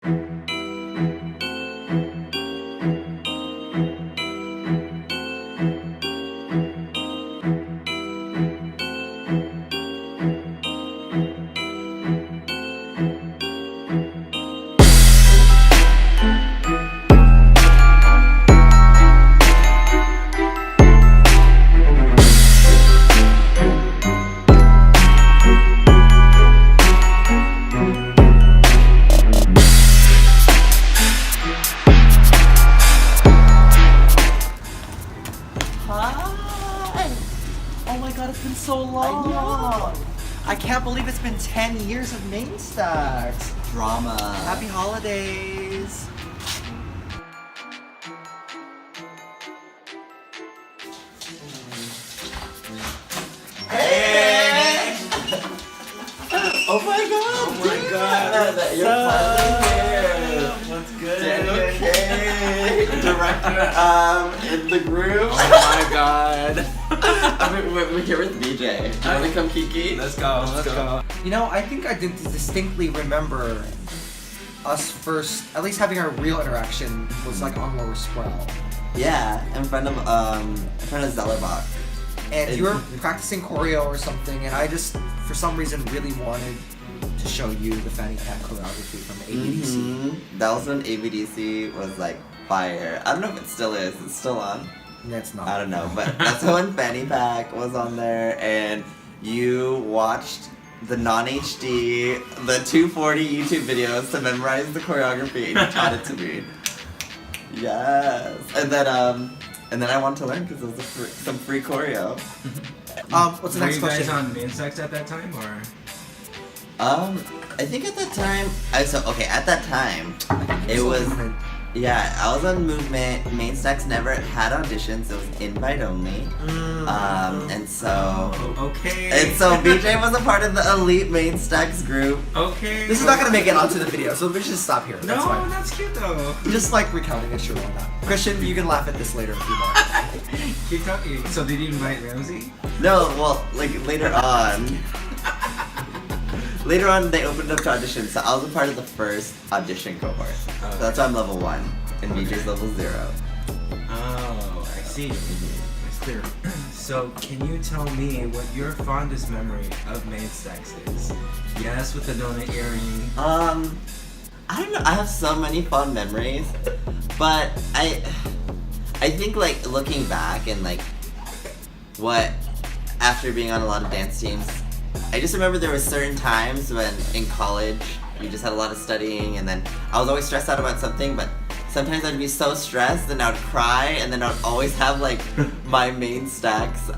Hi! Oh my god, it's been so long! I can't believe it's been 10 years of Main Stacks! Drama. Happy holidays! Hey! Oh my god! Oh my god! You're finally here! What's good? Okay! Director, in the group. Oh my god. We're here with BJ. Do you wanna come kiki? Let's go. You know, I think I did distinctly remember us first, at least having our real interaction was like on Lower Sproul. Yeah, in front of Zellerbach. And you were practicing choreo or something, and I just, for some reason, really wanted to show you the fanny pack choreography from ABDC. Mm-hmm. That was when ABDC was like fire. I don't know if it still is. It's still on. That's not. I don't know, but that's when Fanny Pack was on there, and you watched the non-HD, the 240 YouTube videos to memorize the choreography, and you taught it to me. Yes, and then I wanted to learn because it was some free choreo. What's the next question? Were you guys on Main Stacks at that time, or? I think at that time, at that time, it was. Yeah, I was on Movement. Main Stacks never had auditions. It was invite only. And so... Okay. And so BJ was a part of the elite Main Stacks group. Okay. This is not gonna make it onto the video, so we should just stop here. That's No, fine. that's cute though. Just like recounting it, sure, why not? Christian, you can laugh at this later if you want. Keep talking. So did you invite Ramsey? No, well, like later on. Later on, they opened up to auditions, so I was a part of the first audition cohort. Okay. So that's why I'm level 1, and BJ's level 0. Oh, I see. That's clear. So can you tell me what your fondest memory of Main Stacks is? Yes, with the donut earring. I don't know. I have so many fond memories, but I think like looking back and like what after being on a lot of dance teams, I just remember there were certain times when in college you just had a lot of studying, and then I was always stressed out about something, but sometimes I'd be so stressed and I would cry, and then I would always have like my Main Stacks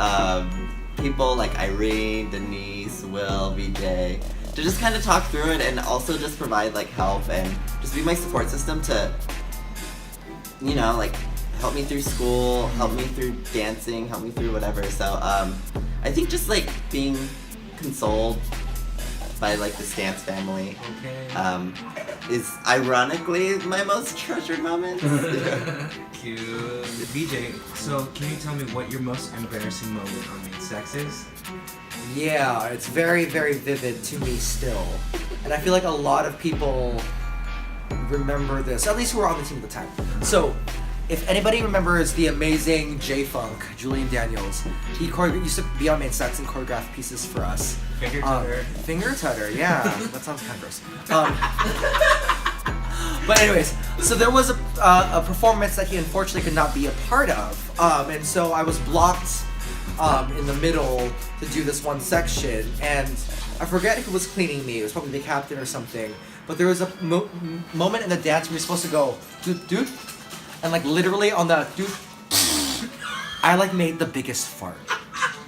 people like Irene, Denise, Will, VJ to just kind of talk through it, and also just provide like help and just be my support system to, you know, like help me through school, help me through dancing, help me through whatever. So I think just like being consoled by like the Stance family is ironically my most treasured moment. Cute. VJ, so can you tell me what your most embarrassing moment on Main Stacks is? Yeah, it's very, very vivid to me still. And I feel like a lot of people remember this, at least who were on the team at the time. So, if anybody remembers the amazing J-Funk, Julian Daniels, he used to be on Main Stacks and choreograph pieces for us. Finger tutter. Finger tutter, yeah. That sounds kind of gross. But anyways, so there was a performance that he unfortunately could not be a part of. And so I was blocked in the middle to do this one section. And I forget who was cleaning me. It was probably the captain or something. But there was a moment in the dance where we were supposed to go, doot, and like literally on the doot, I like made the biggest fart.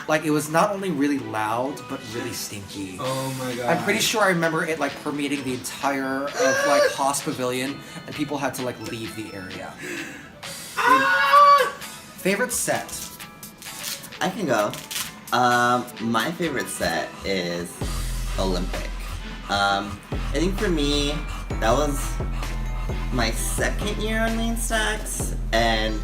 Like it was not only really loud, but really stinky. Oh my god. I'm pretty sure I remember it like permeating the entire of like Haas Pavilion, and people had to like leave the area. Favorite set? I can go. My favorite set is Olympic. I think for me, that was my second year on Main Stacks, and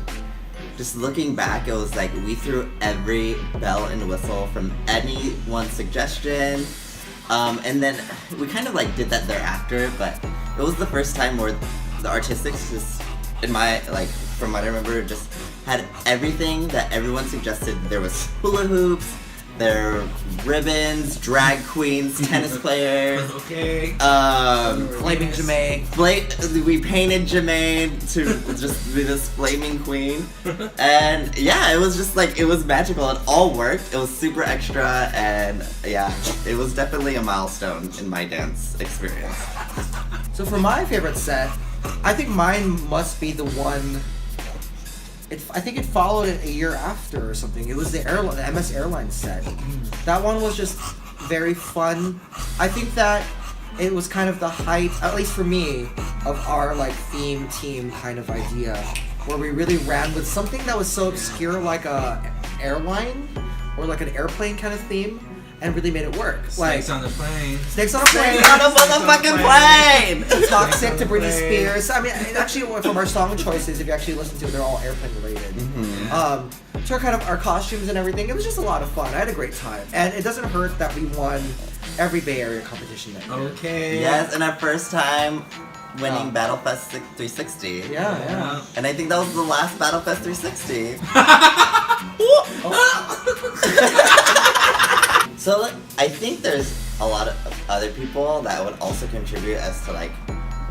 just looking back, it was like we threw every bell and whistle from anyone's suggestion, and then we kind of like did that thereafter, but it was the first time where the artistics just, in my, like, from what I remember, just had everything that everyone suggested. There was hula hoops, there were ribbons, drag queens, tennis players. Okay. Flaming Jermaine. We painted Jermaine to just be this flaming queen. And yeah, it was just like, it was magical. It all worked. It was super extra, and yeah, it was definitely a milestone in my dance experience. So for my favorite set, I think mine must be the one. I think it followed it a year after or something. It was the MS Airlines set. That one was just very fun. I think that it was kind of the height, at least for me, of our like theme team kind of idea, where we really ran with something that was so obscure, like a airline or like an airplane kind of theme, and really made it work. Snakes on the plane. Snakes on a plane. On a motherfucking plane! Toxic to Britney Spears. I mean, actually, from our song choices, if you actually listen to it, they're all airplane related. So our kind of our costumes and everything, it was just a lot of fun. I had a great time, and it doesn't hurt that we won every Bay Area competition that year. Okay. Yes, and our first time winning Battlefest 360. Yeah. And I think that was the last Battlefest 360. So like, I think there's a lot of other people that would also contribute as to like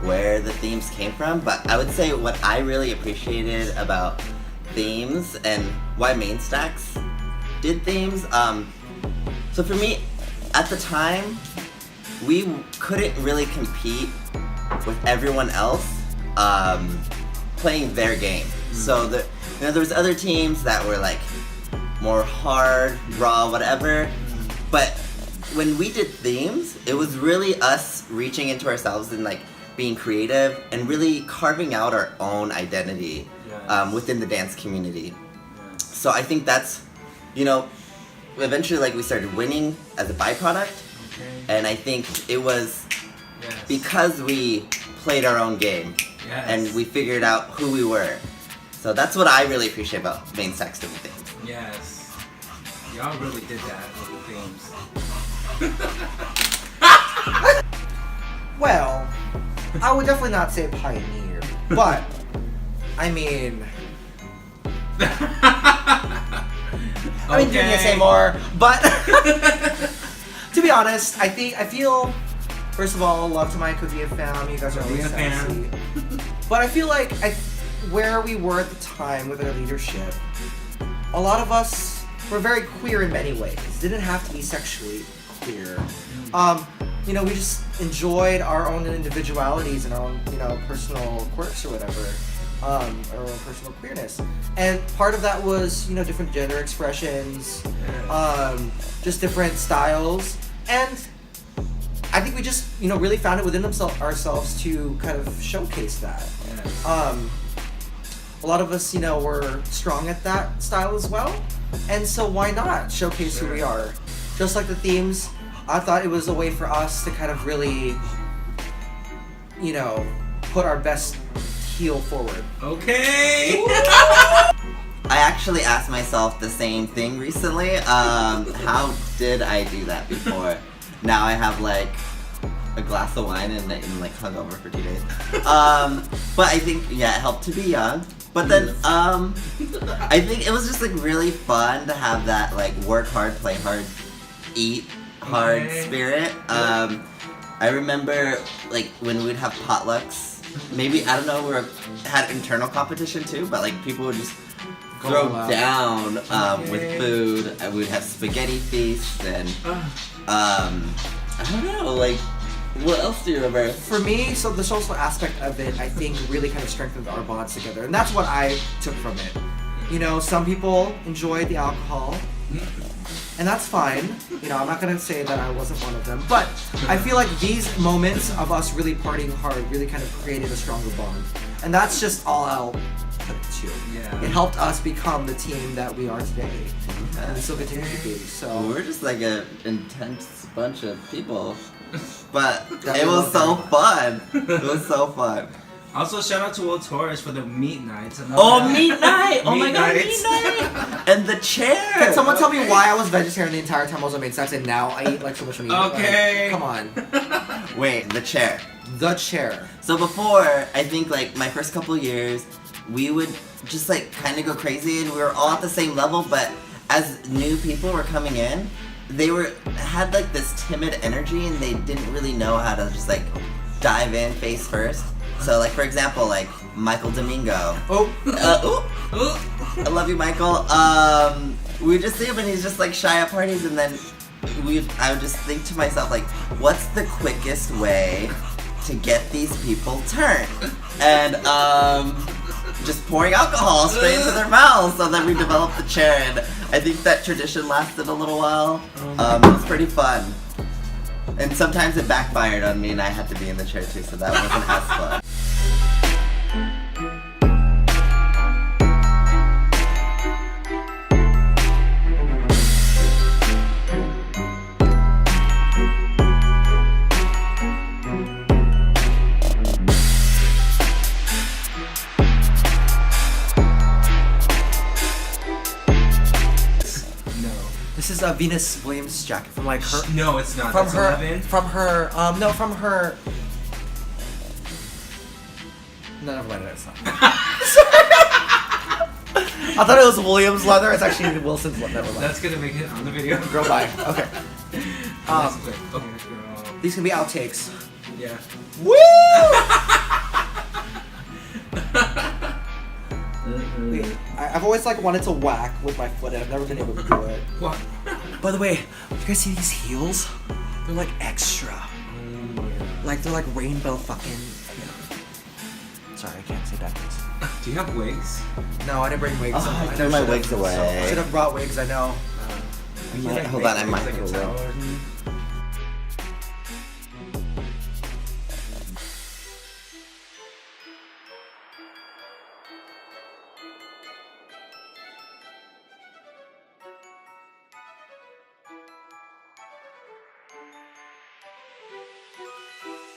where the themes came from, but I would say what I really appreciated about themes and why Main Stacks did themes. So for me, at the time, we couldn't really compete with everyone else playing their game. So there was other teams that were like more hard, raw, whatever. But when we did themes, it was really us reaching into ourselves and like being creative and really carving out our own identity within the dance community. So I think that's, eventually like we started winning as a byproduct. And I think it was because we played our own game and we figured out who we were. So that's what I really appreciate about Main Stacks doing things. Yes. Y'all really did that with the themes. Well, I would definitely not say pioneer, but I mean, I mean, you say more, but to be honest, I feel, first of all, love to my Cookie fam. You guys are really sexy. But I feel like where we were at the time with our leadership, a lot of us were very queer in many ways. Didn't have to be sexually queer. We just enjoyed our own individualities and our own, personal quirks or whatever. Our own personal queerness. And part of that was, different gender expressions, just different styles. And I think we just, really found it within ourselves to kind of showcase that. A lot of us, were strong at that style as well. And so why not showcase who we are? Just like the themes, I thought it was a way for us to kind of really, put our best heel forward. Okay. I actually asked myself the same thing recently. How did I do that before? Now I have like a glass of wine and like hungover for 2 days. But I think it helped to be young. But then I think it was just like really fun to have that like work hard, play hard, eat hard spirit. I remember like when we'd have potlucks. Maybe I don't know, we had internal competition too, but like people would just throw down with food. And we'd have spaghetti feasts and I don't know, like what else do you remember? For me, so the social aspect of it, I think, really kind of strengthened our bonds together, and that's what I took from it. Some people enjoyed the alcohol, and that's fine. I'm not gonna say that I wasn't one of them, but I feel like these moments of us really partying hard really kind of created a stronger bond, and that's just all I'll put it to. Yeah. It helped us become the team that we are today, and we still continue to be. So we're just like an intense bunch of people. But That it we was love so fun. It was so fun. Also, shout out to Will Torres for the meat nights. Meat night! Oh my god, nights. meat night! And the chair! can someone tell me why I was vegetarian the entire time I was on Main Stacks and now I eat like so much meat? Okay. Like, come on. Wait, the chair. The chair. So before, I think like my first couple years, we would just like kind of go crazy, and we were all at the same level. But as new people were coming in, they had like this timid energy, and they didn't really know how to just like dive in face first. So like for example, like Michael Domingo. I love you, Michael. We would just see him, and he's just like shy at parties, and then I would just think to myself like, what's the quickest way to get these people turned? And just pouring alcohol straight into their mouths. So then we developed the chair, and I think that tradition lasted a little while. It was pretty fun. And sometimes it backfired on me, and I had to be in the chair too, so that wasn't as fun. This is a Venus Williams jacket from like her. No, it's not. From That's her. 11. From her. No, from her. No, never mind. It's not. I thought it was Williams leather. It's actually Wilson's leather. Never mind. That's gonna make it on the video. Girl, bye. Okay. That's quick. Okay, girl. These can be outtakes. Yeah. Woo! Wait, I've always like wanted to whack with my foot, and I've never been able to do it. What? By the way, you guys see these heels? They're like extra. Like they're like rainbow fucking. Yeah. Sorry, I can't say that. Do you have wigs? No, I didn't bring wigs. I I threw my wigs away. I should have brought wigs. I know. Hold on, I might Like have a a towel wig. or something?